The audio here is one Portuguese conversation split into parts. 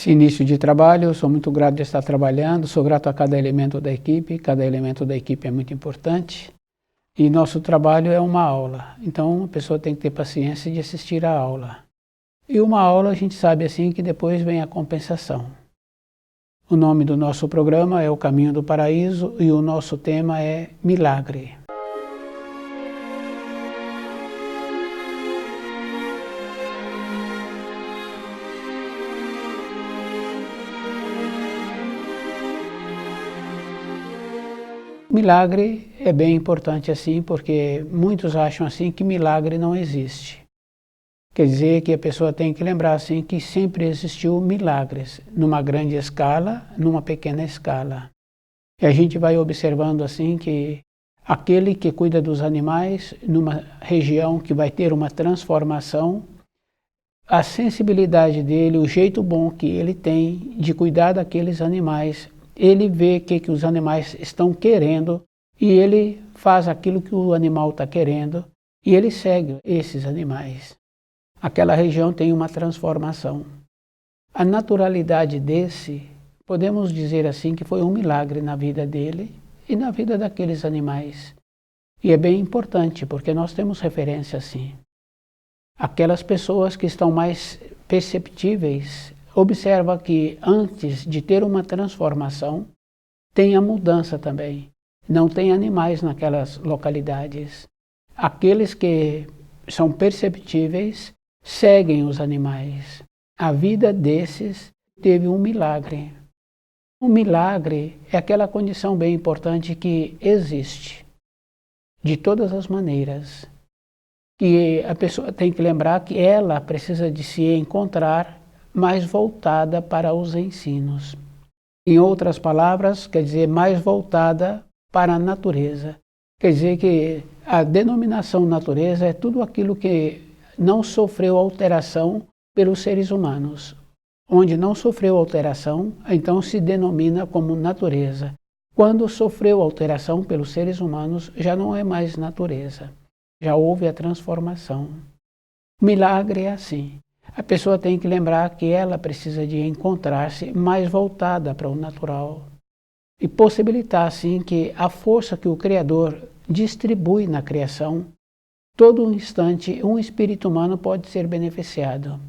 Esse início de trabalho, eu sou muito grato de estar trabalhando, sou grato a cada elemento da equipe é muito importante. E nosso trabalho é uma aula, então a pessoa tem que ter paciência de assistir a aula. E uma aula a gente sabe assim que depois vem a compensação. O nome do nosso programa é O Caminho do Paraíso e o nosso tema é Milagre. Milagre é bem importante assim, porque muitos acham assim que milagre não existe. Quer dizer que a pessoa tem que lembrar assim que sempre existiu milagres, numa grande escala, numa pequena escala. E a gente vai observando assim que aquele que cuida dos animais, numa região que vai ter uma transformação, a sensibilidade dele, o jeito bom que ele tem de cuidar daqueles animais, ele vê o que os animais estão querendo e ele faz aquilo que o animal está querendo e ele segue esses animais. Aquela região tem uma transformação. A naturalidade desse, podemos dizer assim, que foi um milagre na vida dele e na vida daqueles animais. E é bem importante, porque nós temos referência assim. Aquelas pessoas que estão mais perceptíveis, observa que antes de ter uma transformação, tem a mudança também. Não tem animais naquelas localidades. Aqueles que são perceptíveis seguem os animais. A vida desses teve um milagre. Um milagre é aquela condição bem importante que existe, de todas as maneiras. E a pessoa tem que lembrar que ela precisa de se encontrar mais voltada para os ensinos. Em outras palavras, quer dizer, mais voltada para a natureza. Quer dizer que a denominação natureza é tudo aquilo que não sofreu alteração pelos seres humanos. Onde não sofreu alteração, então se denomina como natureza. Quando sofreu alteração pelos seres humanos, já não é mais natureza. Já houve a transformação. Milagre é assim. A pessoa tem que lembrar que ela precisa de encontrar-se mais voltada para o natural e possibilitar assim que a força que o Criador distribui na criação, todo instante um espírito humano pode ser beneficiado.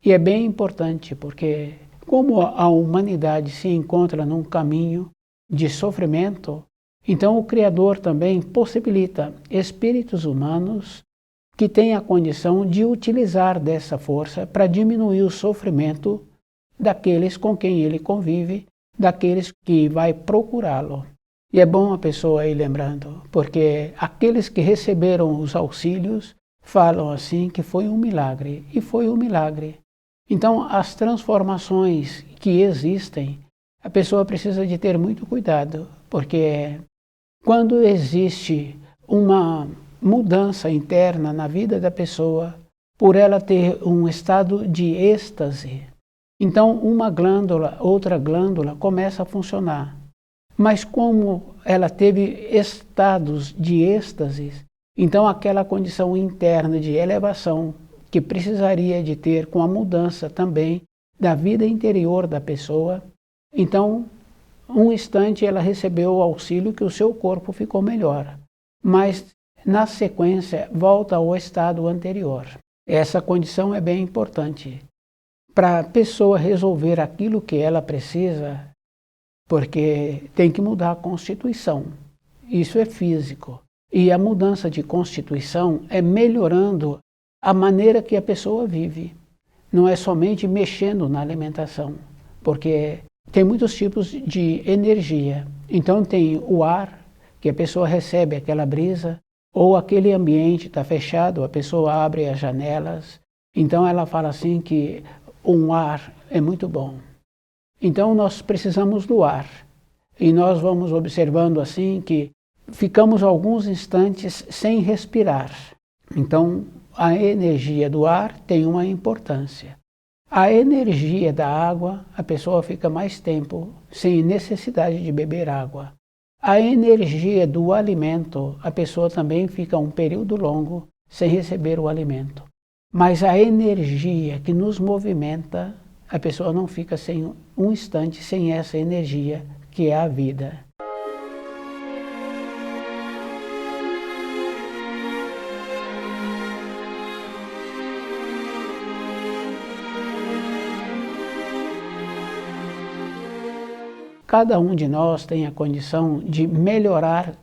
E é bem importante porque como a humanidade se encontra num caminho de sofrimento, então o Criador também possibilita espíritos humanos que têm a condição de utilizar dessa força para diminuir o sofrimento daqueles com quem ele convive, daqueles que vai procurá-lo. E é bom a pessoa ir lembrando, porque aqueles que receberam os auxílios falam assim que foi um milagre, e foi um milagre. Então as transformações que existem, a pessoa precisa de ter muito cuidado, porque quando existe uma mudança interna na vida da pessoa, por ela ter um estado de êxtase, então uma glândula, outra glândula começa a funcionar. Mas como ela teve estados de êxtase, então aquela condição interna de elevação que precisaria de ter com a mudança também da vida interior da pessoa, então um instante ela recebeu o auxílio que o seu corpo ficou melhor, mas na sequência volta ao estado anterior. Essa condição é bem importante para a pessoa resolver aquilo que ela precisa, porque tem que mudar a constituição. Isso é físico. E a mudança de constituição é melhorando a maneira que a pessoa vive. Não é somente mexendo na alimentação, porque tem muitos tipos de energia. Então tem o ar, que a pessoa recebe aquela brisa, ou aquele ambiente está fechado, a pessoa abre as janelas. Então ela fala assim que um ar é muito bom. Então nós precisamos do ar. E nós vamos observando assim que ficamos alguns instantes sem respirar. Então a energia do ar tem uma importância. A energia da água, a pessoa fica mais tempo sem necessidade de beber água. A energia do alimento, a pessoa também fica um período longo sem receber o alimento. Mas a energia que nos movimenta, a pessoa não fica sem um instante sem essa energia que é a vida. Cada um de nós tem a condição de melhorar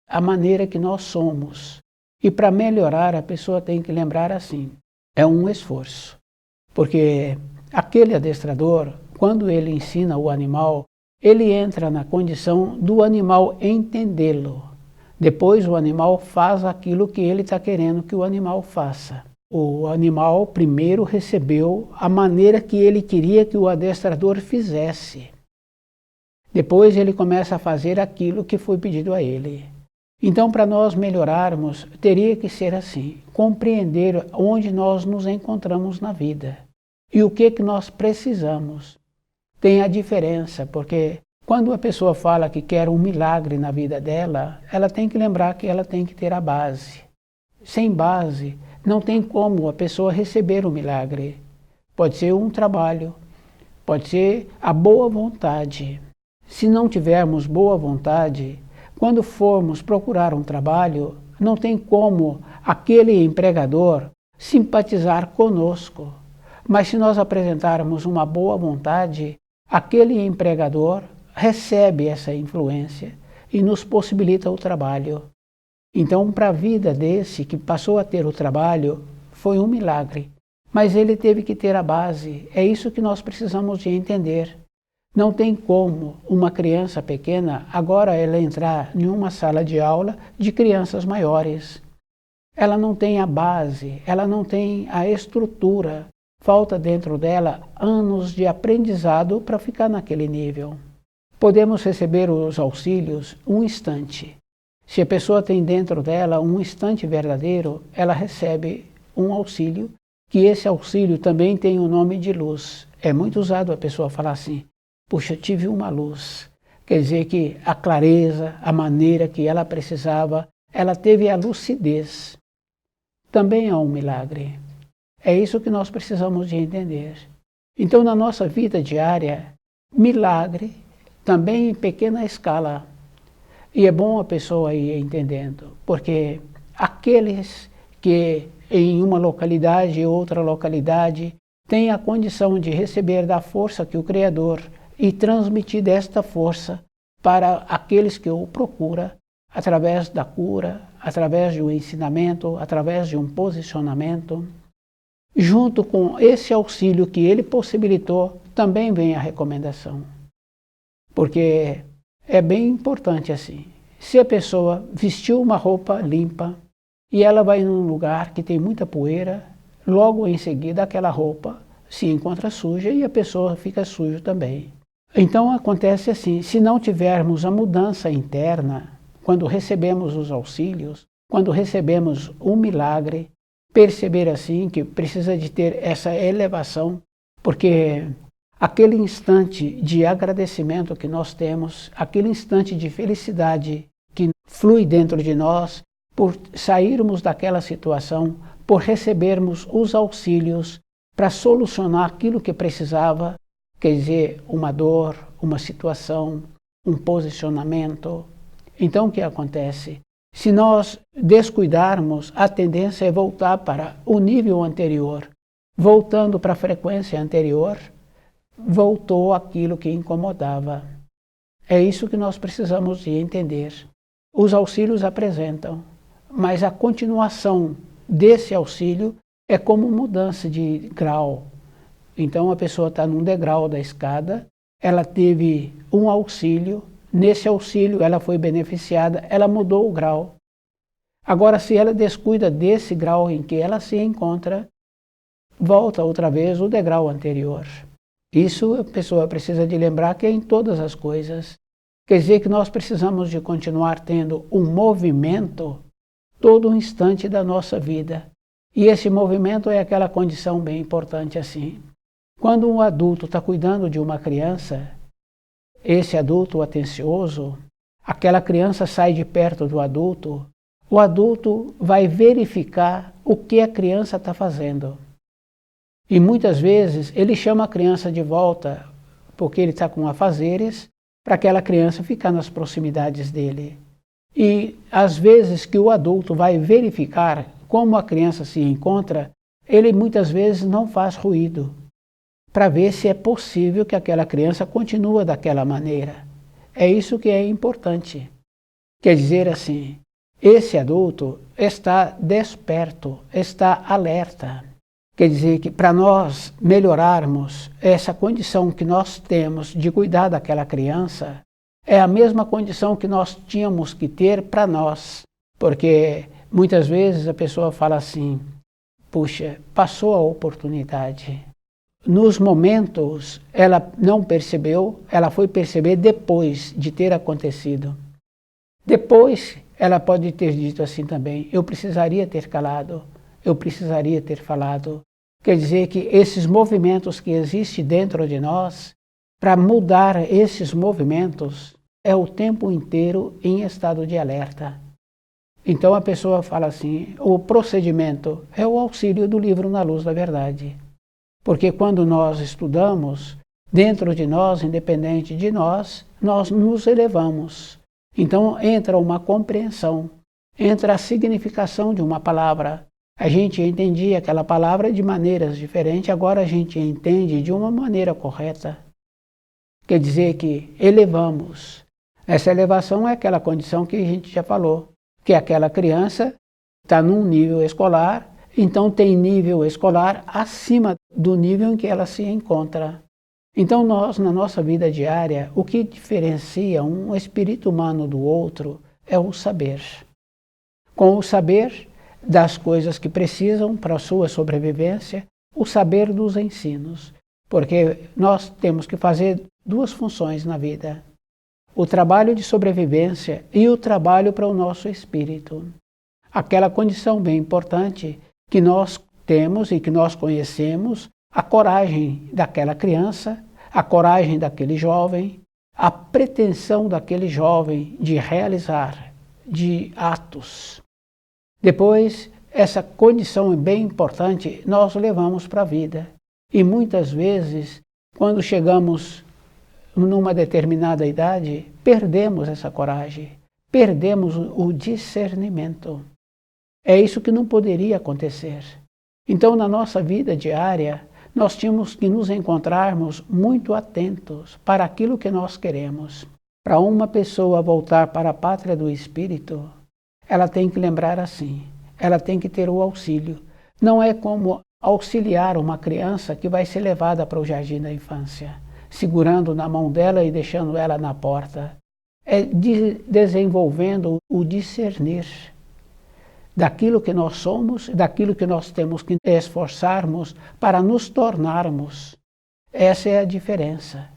a maneira que nós somos. E para melhorar, a pessoa tem que lembrar assim, é um esforço. Porque aquele adestrador, quando ele ensina o animal, ele entra na condição do animal entendê-lo. Depois o animal faz aquilo que ele está querendo que o animal faça. O animal primeiro recebeu a maneira que ele queria que o adestrador fizesse. Depois ele começa a fazer aquilo que foi pedido a ele. Então, para nós melhorarmos, teria que ser assim, compreender onde nós nos encontramos na vida e o que nós precisamos. Tem a diferença, porque quando a pessoa fala que quer um milagre na vida dela, ela tem que lembrar que ela tem que ter a base. Sem base, não tem como a pessoa receber o milagre. Pode ser um trabalho, pode ser a boa vontade. Se não tivermos boa vontade, quando formos procurar um trabalho, não tem como aquele empregador simpatizar conosco. Mas se nós apresentarmos uma boa vontade, aquele empregador recebe essa influência e nos possibilita o trabalho. Então, para a vida desse que passou a ter o trabalho, foi um milagre. Mas ele teve que ter a base. É isso que nós precisamos de entender. Não tem como uma criança pequena agora ela entrar em uma sala de aula de crianças maiores. Ela não tem a base, ela não tem a estrutura. Falta dentro dela anos de aprendizado para ficar naquele nível. Podemos receber os auxílios um instante. Se a pessoa tem dentro dela um instante verdadeiro, ela recebe um auxílio, que esse auxílio também tem o nome de luz. É muito usado a pessoa falar assim, puxa, eu tive uma luz. Quer dizer que a clareza, a maneira que ela precisava, ela teve a lucidez. Também é um milagre. É isso que nós precisamos de entender. Então, na nossa vida diária, milagre, também em pequena escala. E é bom a pessoa ir entendendo, porque aqueles que em uma localidade e outra localidade têm a condição de receber da força que o Criador e transmitir desta força para aqueles que o procuram, através da cura, através de um ensinamento, através de um posicionamento. Junto com esse auxílio que ele possibilitou, também vem a recomendação. Porque é bem importante assim. Se a pessoa vestiu uma roupa limpa e ela vai num lugar que tem muita poeira, logo em seguida aquela roupa se encontra suja e a pessoa fica suja também. Então acontece assim, se não tivermos a mudança interna, quando recebemos os auxílios, quando recebemos um milagre, perceber assim que precisa de ter essa elevação, porque aquele instante de agradecimento que nós temos, aquele instante de felicidade que flui dentro de nós, por sairmos daquela situação, por recebermos os auxílios para solucionar aquilo que precisava, quer dizer, uma dor, uma situação, um posicionamento. Então o que acontece? Se nós descuidarmos, a tendência é voltar para o nível anterior. Voltando para a frequência anterior, voltou aquilo que incomodava. É isso que nós precisamos de entender. Os auxílios apresentam, mas a continuação desse auxílio é como mudança de grau. Então a pessoa está num degrau da escada, ela teve um auxílio, nesse auxílio ela foi beneficiada, ela mudou o grau. Agora, se ela descuida desse grau em que ela se encontra, volta outra vez o degrau anterior. Isso a pessoa precisa de lembrar que é em todas as coisas. Quer dizer que nós precisamos de continuar tendo um movimento todo instante da nossa vida. E esse movimento é aquela condição bem importante assim. Quando um adulto está cuidando de uma criança, esse adulto atencioso, aquela criança sai de perto do adulto, o adulto vai verificar o que a criança está fazendo. E muitas vezes ele chama a criança de volta porque ele está com afazeres, para aquela criança ficar nas proximidades dele. E às vezes que o adulto vai verificar como a criança se encontra, ele muitas vezes não faz ruído, para ver se é possível que aquela criança continue daquela maneira. É isso que é importante. Quer dizer assim, esse adulto está desperto, está alerta. Quer dizer que para nós melhorarmos essa condição que nós temos de cuidar daquela criança, é a mesma condição que nós tínhamos que ter para nós. Porque muitas vezes a pessoa fala assim, puxa, passou a oportunidade. Nos momentos ela não percebeu, ela foi perceber depois de ter acontecido. Depois ela pode ter dito assim também, eu precisaria ter calado, eu precisaria ter falado. Quer dizer que esses movimentos que existem dentro de nós, para mudar esses movimentos, é o tempo inteiro em estado de alerta. Então a pessoa fala assim, o procedimento é o auxílio do livro Na Luz da Verdade. Porque quando nós estudamos, dentro de nós, independente de nós, nós nos elevamos. Então entra uma compreensão, entra a significação de uma palavra. A gente entendia aquela palavra de maneiras diferentes, agora a gente entende de uma maneira correta. Quer dizer que elevamos. Essa elevação é aquela condição que a gente já falou, que aquela criança está num nível escolar, então tem nível escolar acima do nível em que ela se encontra. Então nós, na nossa vida diária, o que diferencia um espírito humano do outro é o saber. Com o saber das coisas que precisam para a sua sobrevivência, o saber dos ensinos. Porque nós temos que fazer duas funções na vida. O trabalho de sobrevivência e o trabalho para o nosso espírito. Aquela condição bem importante que nós temos e que nós conhecemos, a coragem daquela criança, a coragem daquele jovem, a pretensão daquele jovem de realizar, de atos. Depois, essa condição bem importante nós levamos para a vida. E muitas vezes, quando chegamos numa determinada idade, perdemos essa coragem, perdemos o discernimento. É isso que não poderia acontecer. Então, na nossa vida diária, nós tínhamos que nos encontrarmos muito atentos para aquilo que nós queremos. Para uma pessoa voltar para a pátria do espírito, ela tem que lembrar assim, ela tem que ter o auxílio. Não é como auxiliar uma criança que vai ser levada para o jardim da infância, segurando na mão dela e deixando ela na porta. É desenvolvendo o discernir daquilo que nós somos, daquilo que nós temos que esforçarmos para nos tornarmos. Essa é a diferença.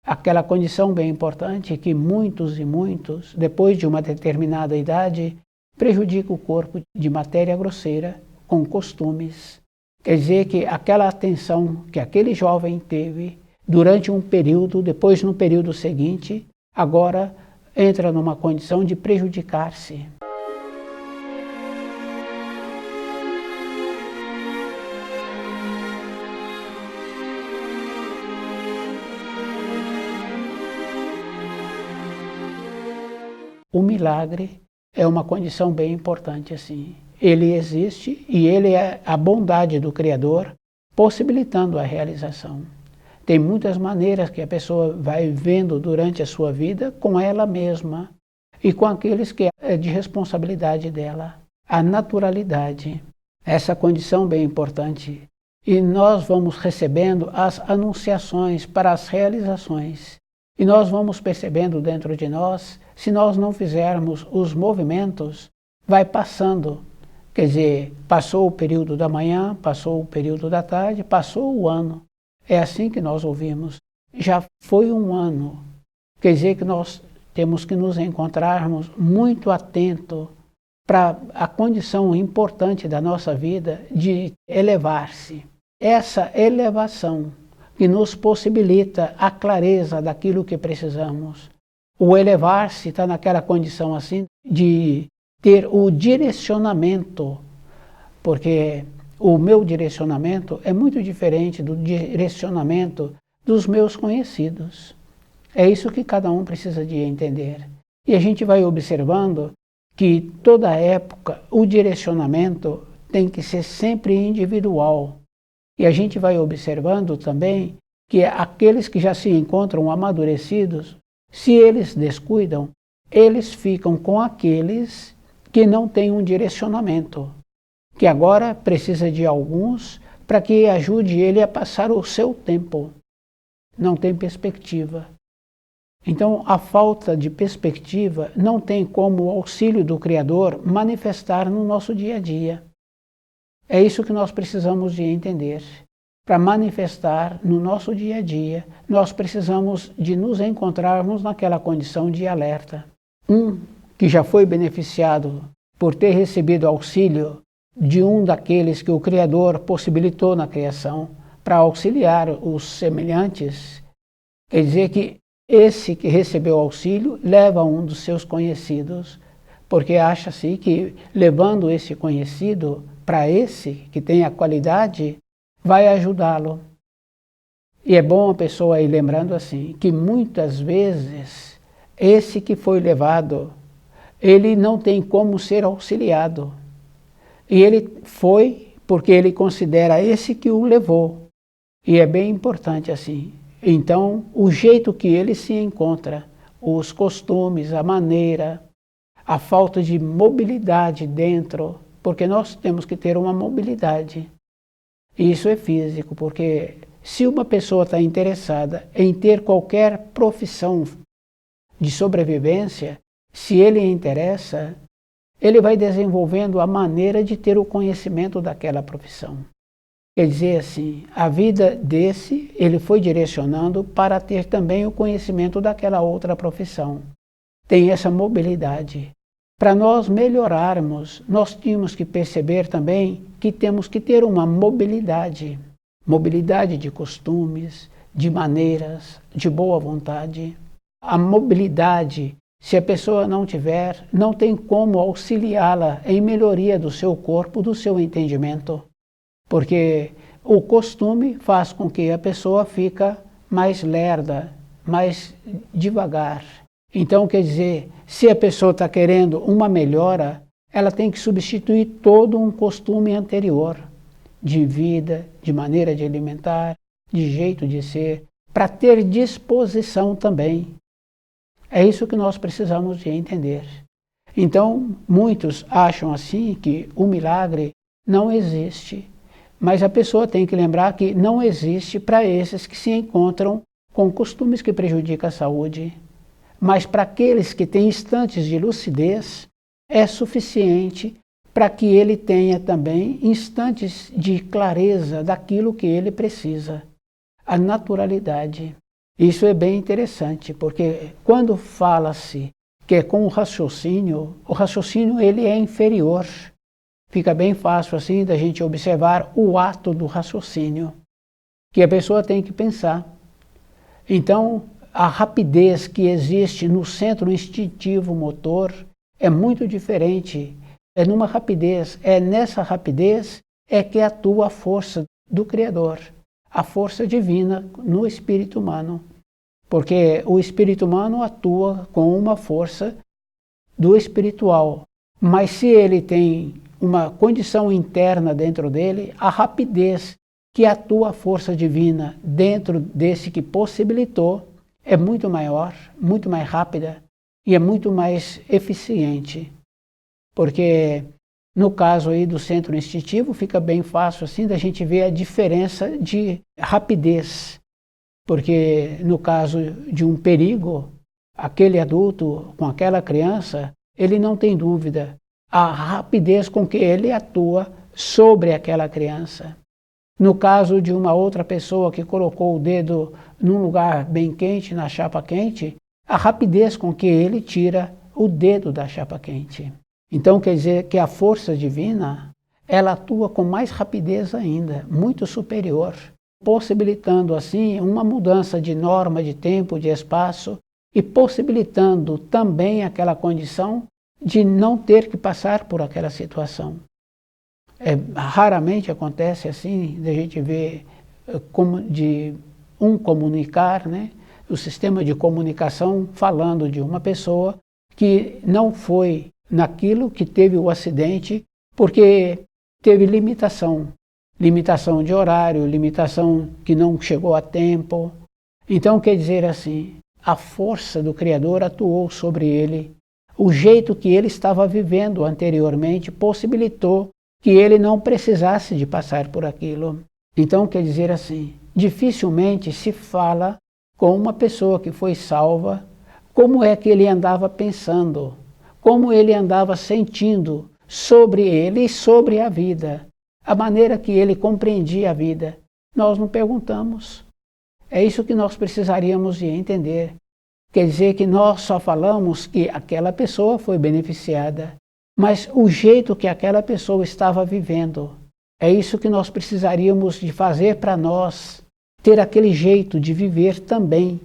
Aquela condição bem importante que muitos e muitos, depois de uma determinada idade, prejudica o corpo de matéria grosseira com costumes. Quer dizer que aquela atenção que aquele jovem teve durante um período, depois no período seguinte, agora entra numa condição de prejudicar-se. O milagre é uma condição bem importante assim. Ele existe e ele é a bondade do Criador possibilitando a realização. Tem muitas maneiras que a pessoa vai vendo durante a sua vida com ela mesma e com aqueles que é de responsabilidade dela. A naturalidade, essa condição bem importante. E nós vamos recebendo as anunciações para as realizações. E nós vamos percebendo dentro de nós, se nós não fizermos os movimentos, vai passando. Quer dizer, passou o período da manhã, passou o período da tarde, passou o ano. É assim que nós ouvimos. Já foi um ano. Quer dizer que nós temos que nos encontrarmos muito atentos para a condição importante da nossa vida de elevar-se. Essa elevação que nos possibilita a clareza daquilo que precisamos. O elevar-se está naquela condição assim de ter o direcionamento, porque o meu direcionamento é muito diferente do direcionamento dos meus conhecidos. É isso que cada um precisa de entender. E a gente vai observando que toda época o direcionamento tem que ser sempre individual. E a gente vai observando também que aqueles que já se encontram amadurecidos, se eles descuidam, eles ficam com aqueles que não têm um direcionamento, que agora precisa de alguns para que ajude ele a passar o seu tempo. Não tem perspectiva. Então, a falta de perspectiva não tem como o auxílio do Criador manifestar no nosso dia a dia. É isso que nós precisamos de entender. Para manifestar no nosso dia a dia, nós precisamos de nos encontrarmos naquela condição de alerta. Que já foi beneficiado por ter recebido auxílio de um daqueles que o Criador possibilitou na criação para auxiliar os semelhantes, quer dizer que esse que recebeu auxílio leva um dos seus conhecidos, porque acha-se que levando esse conhecido para esse que tem a qualidade, vai ajudá-lo. E é bom a pessoa ir lembrando assim, que muitas vezes esse que foi levado, ele não tem como ser auxiliado. E ele foi porque ele considera esse que o levou. E é bem importante assim. Então, o jeito que ele se encontra, os costumes, a maneira, a falta de mobilidade dentro, porque nós temos que ter uma mobilidade. E isso é físico, porque se uma pessoa está interessada em ter qualquer profissão de sobrevivência, se ele interessa, ele vai desenvolvendo a maneira de ter o conhecimento daquela profissão. Quer dizer assim, a vida desse, ele foi direcionando para ter também o conhecimento daquela outra profissão. Tem essa mobilidade. Para nós melhorarmos, nós tínhamos que perceber também que temos que ter uma mobilidade. Mobilidade de costumes, de maneiras, de boa vontade. A mobilidade, se a pessoa não tiver, não tem como auxiliá-la em melhoria do seu corpo, do seu entendimento. Porque o costume faz com que a pessoa fica mais lerda, mais devagar. Então, quer dizer, se a pessoa está querendo uma melhora, ela tem que substituir todo um costume anterior, de vida, de maneira de alimentar, de jeito de ser, para ter disposição também. É isso que nós precisamos de entender. Então, muitos acham assim que o milagre não existe. Mas a pessoa tem que lembrar que não existe para esses que se encontram com costumes que prejudicam a saúde. Mas para aqueles que têm instantes de lucidez, é suficiente para que ele tenha também instantes de clareza daquilo que ele precisa. A naturalidade. Isso é bem interessante, porque quando fala-se que é com o raciocínio ele é inferior. Fica bem fácil assim da gente observar o ato do raciocínio, que a pessoa tem que pensar. Então, a rapidez que existe no centro instintivo motor é muito diferente. É nessa rapidez que atua a força do Criador, a força divina no espírito humano. Porque o espírito humano atua com uma força do espiritual. Mas se ele tem uma condição interna dentro dele, a rapidez que atua a força divina dentro desse que possibilitou é muito maior, muito mais rápida e é muito mais eficiente. Porque no caso aí do centro instintivo fica bem fácil assim da gente ver a diferença de rapidez. Porque no caso de um perigo, aquele adulto com aquela criança, ele não tem dúvida a rapidez com que ele atua sobre aquela criança. No caso de uma outra pessoa que colocou o dedo num lugar bem quente, na chapa quente, a rapidez com que ele tira o dedo da chapa quente. Então quer dizer que a força divina, ela atua com mais rapidez ainda, muito superior, possibilitando assim uma mudança de norma, de tempo, de espaço e possibilitando também aquela condição de não ter que passar por aquela situação. Raramente acontece assim, da gente ver como de um comunicar, né? O sistema de comunicação falando de uma pessoa que não foi naquilo que teve o acidente, porque teve limitação. Limitação de horário, limitação que não chegou a tempo. Então, quer dizer assim, a força do Criador atuou sobre ele. O jeito que ele estava vivendo anteriormente possibilitou que ele não precisasse de passar por aquilo. Então, quer dizer assim, dificilmente se fala com uma pessoa que foi salva como é que ele andava pensando, como ele andava sentindo sobre ele e sobre a vida, a maneira que ele compreendia a vida. Nós não perguntamos. É isso que nós precisaríamos de entender. Quer dizer que nós só falamos que aquela pessoa foi beneficiada, mas o jeito que aquela pessoa estava vivendo, é isso que nós precisaríamos de fazer para nós, ter aquele jeito de viver também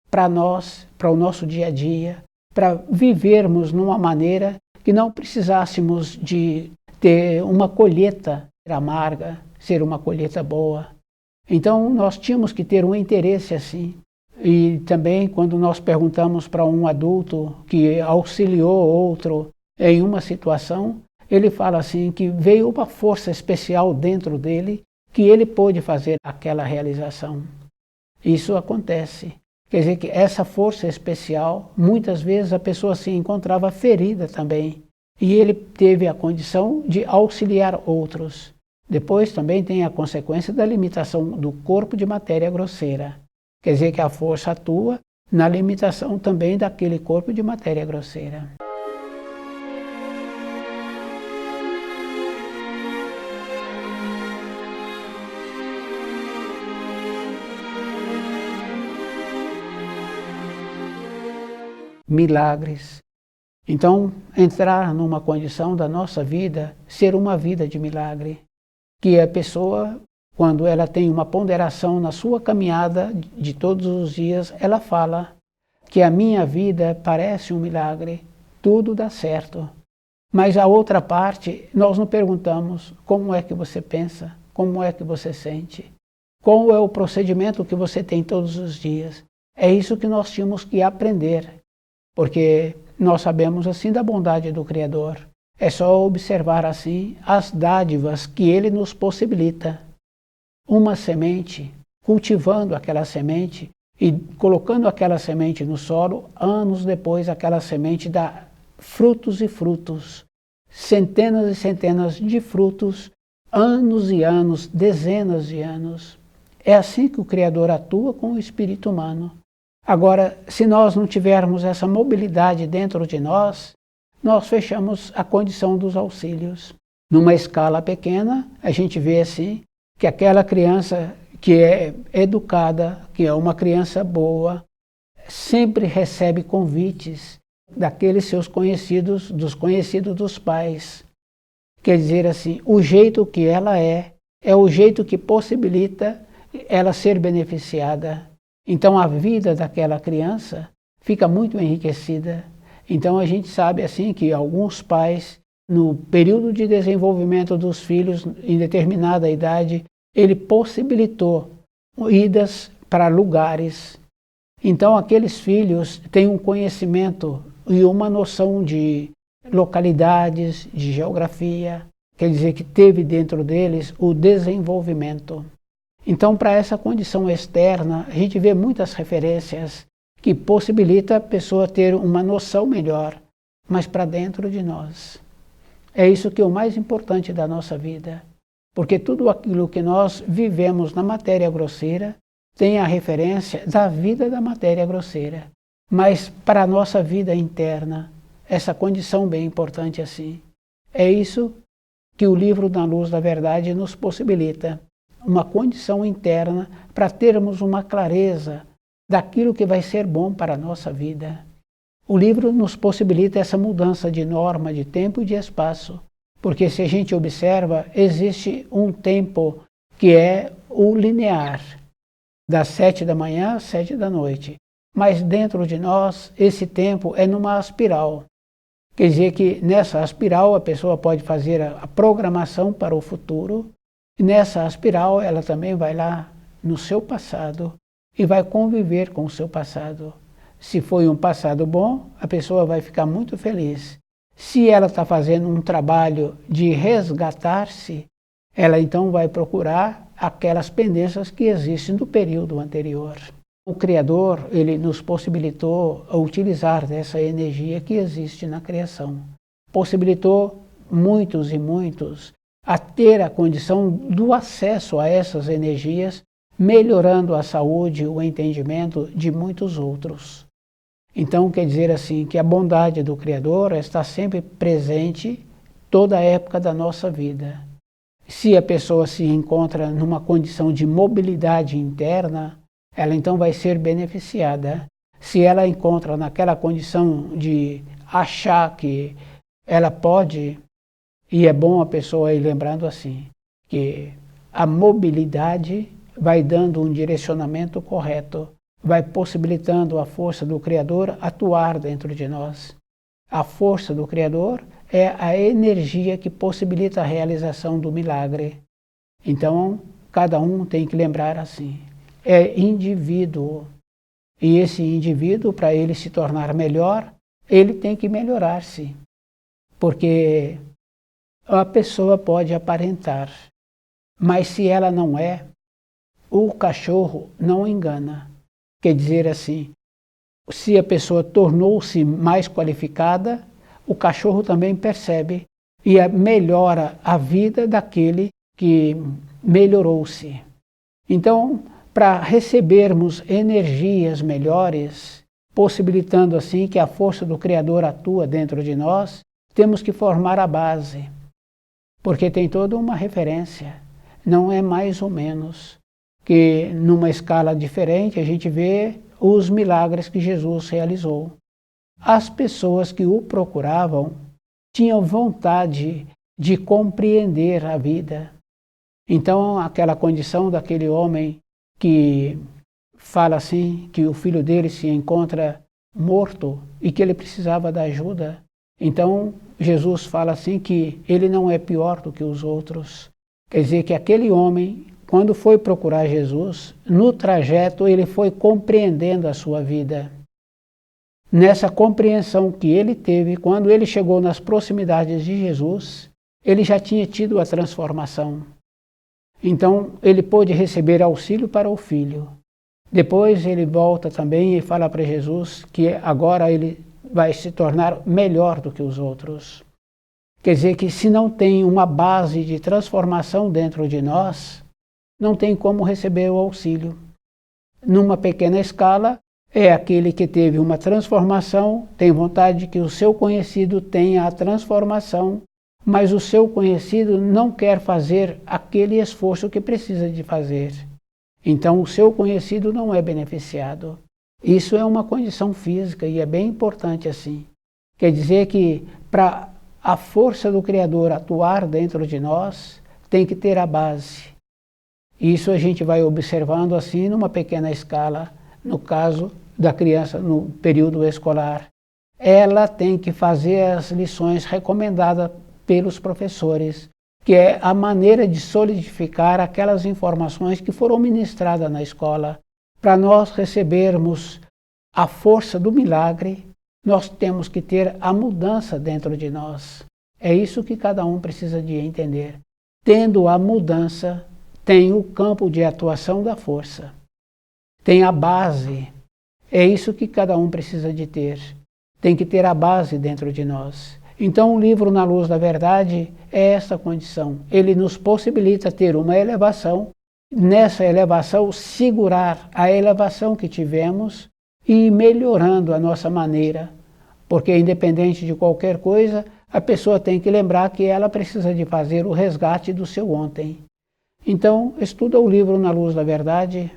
para nós, para o nosso dia a dia, para vivermos numa maneira que não precisássemos de ter uma colheita amarga, ser uma colheita boa. Então nós tínhamos que ter um interesse assim. E também quando nós perguntamos para um adulto que auxiliou outro em uma situação, ele fala assim que veio uma força especial dentro dele que ele pôde fazer aquela realização. Isso acontece. Quer dizer que essa força especial, muitas vezes a pessoa se encontrava ferida também. E ele teve a condição de auxiliar outros. Depois também tem a consequência da limitação do corpo de matéria grosseira. Quer dizer que a força atua na limitação também daquele corpo de matéria grosseira. Milagres. Então, entrar numa condição da nossa vida, ser uma vida de milagre, que a pessoa, quando ela tem uma ponderação na sua caminhada de todos os dias, ela fala que a minha vida parece um milagre, tudo dá certo. Mas a outra parte, nós não perguntamos como é que você pensa, como é que você sente, qual é o procedimento que você tem todos os dias. É isso que nós tínhamos que aprender, porque nós sabemos assim da bondade do Criador. É só observar assim as dádivas que Ele nos possibilita. Uma semente, cultivando aquela semente e colocando aquela semente no solo, anos depois aquela semente dá frutos e frutos, centenas e centenas de frutos, anos e anos, dezenas de anos. É assim que o Criador atua com o espírito humano. Agora, se nós não tivermos essa mobilidade dentro de nós fechamos a condição dos auxílios. Numa escala pequena, a gente vê assim que aquela criança que é educada, que é uma criança boa, sempre recebe convites daqueles seus conhecidos, dos conhecidos dos pais. Quer dizer assim, o jeito que ela é o jeito que possibilita ela ser beneficiada. Então a vida daquela criança fica muito enriquecida. Então a gente sabe assim que alguns pais, no período de desenvolvimento dos filhos, em determinada idade, ele possibilitou idas para lugares. Então aqueles filhos têm um conhecimento e uma noção de localidades, de geografia, quer dizer que teve dentro deles o desenvolvimento. Então, para essa condição externa, a gente vê muitas referências que possibilita a pessoa ter uma noção melhor, mas para dentro de nós. É isso que é o mais importante da nossa vida, porque tudo aquilo que nós vivemos na matéria grosseira tem a referência da vida da matéria grosseira, mas para a nossa vida interna, essa condição bem importante assim. É isso que o livro Na Luz da Verdade nos possibilita, uma condição interna para termos uma clareza daquilo que vai ser bom para a nossa vida. O livro nos possibilita essa mudança de norma, de tempo e de espaço, porque se a gente observa, existe um tempo que é o linear, das 7 da manhã às 7 da noite, mas dentro de nós esse tempo é numa espiral. Quer dizer que nessa espiral a pessoa pode fazer a programação para o futuro, e nessa espiral ela também vai lá no seu passado e vai conviver com o seu passado. Se foi um passado bom, a pessoa vai ficar muito feliz. Se ela está fazendo um trabalho de resgatar-se, ela então vai procurar aquelas pendências que existem do período anterior. O Criador, ele nos possibilitou a utilizar dessa energia que existe na criação. Possibilitou muitos e muitos a ter a condição do acesso a essas energias, melhorando a saúde e o entendimento de muitos outros. Então, quer dizer assim, que a bondade do Criador está sempre presente toda a época da nossa vida. Se a pessoa se encontra numa condição de mobilidade interna, ela então vai ser beneficiada. Se ela encontra naquela condição de achar que ela pode, e é bom a pessoa ir lembrando assim, que a mobilidade vai dando um direcionamento correto, vai possibilitando a força do Criador atuar dentro de nós. A força do Criador é a energia que possibilita a realização do milagre. Então, cada um tem que lembrar assim, é indivíduo. E esse indivíduo, para ele se tornar melhor, ele tem que melhorar-se. Porque a pessoa pode aparentar, mas se ela não é, o cachorro não engana. Quer dizer assim, se a pessoa tornou-se mais qualificada, o cachorro também percebe e melhora a vida daquele que melhorou-se. Então, para recebermos energias melhores, possibilitando assim que a força do Criador atua dentro de nós, temos que formar a base, porque tem toda uma referência, não é mais ou menos, que numa escala diferente a gente vê os milagres que Jesus realizou. As pessoas que o procuravam tinham vontade de compreender a vida. Então, aquela condição daquele homem que fala assim, que o filho dele se encontra morto e que ele precisava da ajuda. Então, Jesus fala assim que ele não é pior do que os outros. Quer dizer que aquele homem, quando foi procurar Jesus, no trajeto ele foi compreendendo a sua vida. Nessa compreensão que ele teve, quando ele chegou nas proximidades de Jesus, ele já tinha tido a transformação. Então, ele pôde receber auxílio para o filho. Depois ele volta também e fala para Jesus que agora ele vai se tornar melhor do que os outros. Quer dizer que se não tem uma base de transformação dentro de nós, não tem como receber o auxílio. Numa pequena escala, é aquele que teve uma transformação, tem vontade de que o seu conhecido tenha a transformação, mas o seu conhecido não quer fazer aquele esforço que precisa de fazer. Então o seu conhecido não é beneficiado. Isso é uma condição física e é bem importante assim. Quer dizer que para a força do Criador atuar dentro de nós, tem que ter a base. Isso a gente vai observando assim numa pequena escala, no caso da criança no período escolar. Ela tem que fazer as lições recomendadas pelos professores, que é a maneira de solidificar aquelas informações que foram ministradas na escola. Para nós recebermos a força do milagre, nós temos que ter a mudança dentro de nós. É isso que cada um precisa de entender. Tendo a mudança, tem o campo de atuação da força. Tem a base. É isso que cada um precisa de ter. Tem que ter a base dentro de nós. Então o livro Na Luz da Verdade é essa condição. Ele nos possibilita ter uma elevação, nessa elevação segurar a elevação que tivemos e ir melhorando a nossa maneira. Porque independente de qualquer coisa, a pessoa tem que lembrar que ela precisa de fazer o resgate do seu ontem. Então, estuda o livro Na Luz da Verdade,